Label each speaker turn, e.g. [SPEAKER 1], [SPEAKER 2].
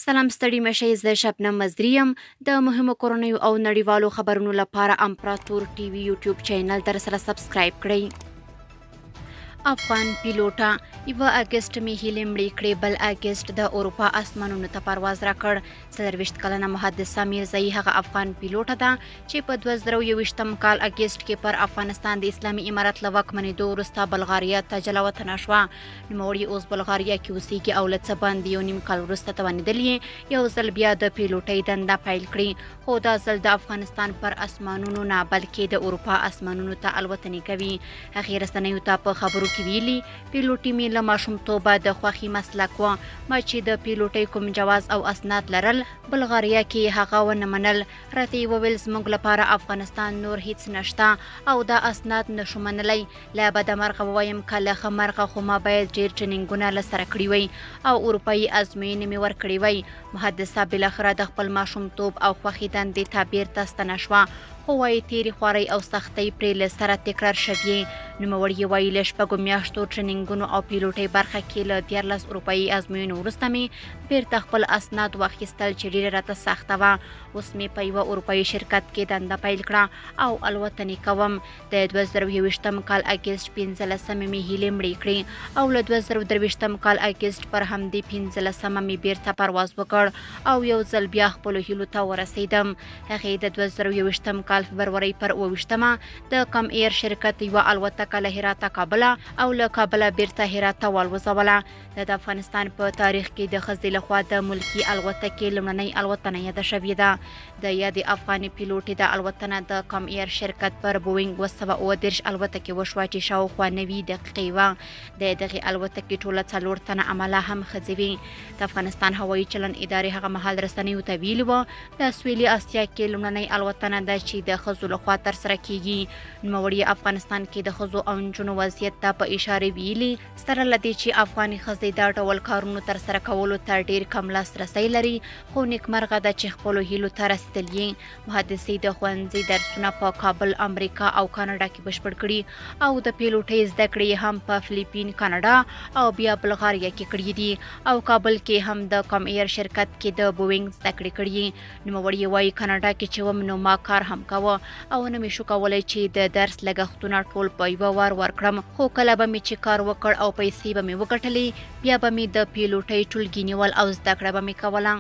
[SPEAKER 1] سلام ستړي مشئ زه شبنم مزدري یم د مهمو کورنیو او نړیوالو خبرونو لپاره امپراتور ټي وي یوټیوب چینل در سره سبسکرایب کړئ. افغان پیلوټه 1 اگست می هیلې مړې کړې، بل اگست د اروپا اسمانونو ته پرواز راکړ. 24 کلنه محدثه میرزايي هغه افغان پیلوټه ده چې په 2021 کال اگست کې پر افغانستان د اسلامي امارت له واکمنېدو وروسته بلغاریا ته جلا وطنه شوه. نوموړې اوس بلغاریا کې اوسېږي او له څه باندې یو نیم کال وروسته توانېدلې یو ځل بیا د پیلوټۍ دنده پیل کړي، خو دا ځل د افغانستان پر اسمانونو نه بلکې د اروپا اسمانونو ته الوتنې کوي. هغې رسنیو ته په خبرو کې ویلي پیلوټي مې له ماشومتوبه د خوښۍ مسلک وه، ما چې د پیلوټۍ کوم جواز او اسناد لرل بلغاریا کې هغه ونه منل. راته یې وویل زموږ لپاره افغانستان نور هیڅ نشته او دا اسناد نشو منلی. له بدمرغه ووایم که له ښه مرغه خو ما باید ډېر ټرینینګونه له سره کړي وی او اروپایي ازموینې مې ورکړې وی. محدثه بالاخره د خپل ماشومتوب او خوښۍ دندې ته بیرته ستنه شوه، خو وایي تېرې خوارۍ او سختۍ پرې له سره تکرار شوې. نوموړي وایي له 6 میاشتو ټرینینګونو او پیلوټۍ برخه کې له 14 اروپایي ازموینو وروسته مې بیرته خپل اسناد واخیستل چې ډېره راته سخته وه. اوس مې په یوه اروپایي شرکت کې دنده پیل کړه او الوتنې کوم. د 2023 کال اګست 15 مې هیلې مړې کړې او له 2023 کال اګست پر همدې 15 مې بیرته پرواز وکړ او یو ځل بیا خپلو هیلو ته ورسېدم. هغې د 2023 کال فبرورۍ پر 28 د کم ایر شرکت یوه الوتکه له هراته کابله او له کابله بیرته هرات ته والوځوله. د افغانستان په تاریخ کې د ښځې لخوا د ملکي الوتکې لومړنۍ الوتنه یاده شوې ده. د یادې افغاني پیلوټې د الوتنه د کم ایر شرکت پر بوینګ 237 الوتکې وشوه چې شاوخوا 90 دقیقې وه. د دغې الوتکې ټوله 4 تنه عمله هم ښځې وې. د افغانستان هوایي چلن ادارې هغه مهال رسنیو ته ویلي وه د سویلي اسیا کې لومړنۍ الوتنه ده چې د ښځو لخوا ترسره کیږي. نوموړي افغانستان کې د ښځو او نجونو وضعیت ته په اشاره ویلي سره له دې چې افغاني ښځې دا ډول کارونو ترسره کولو ته ډېر کم لاسرسی لري، خو نیکمرغه ده چې خپلو هیلو ته رسېدلي. محدثې د ښوونځي درسونه په کابل، امریکا او کاناډا کې بشپړ کړي او د پیلوټۍ زده کړې هم په فلیپین، کاناډا او بیا بلغاریا کې کړي دي او کابل کې هم د کم ایر شرکت کې د بوینګ زده کړې کړي. نوموړي وایي کاناډا کې چې وم نو ما کار هم کوه او نه مې شو کولی چې د درس لګښتونه ټول په یوه وار ورکړم، خو کله به مې چې کار وکړ او پیسې به مې وګټلې بیا به مې د پیلوټۍ ټولګي نیول او زده کړه به مې کوله.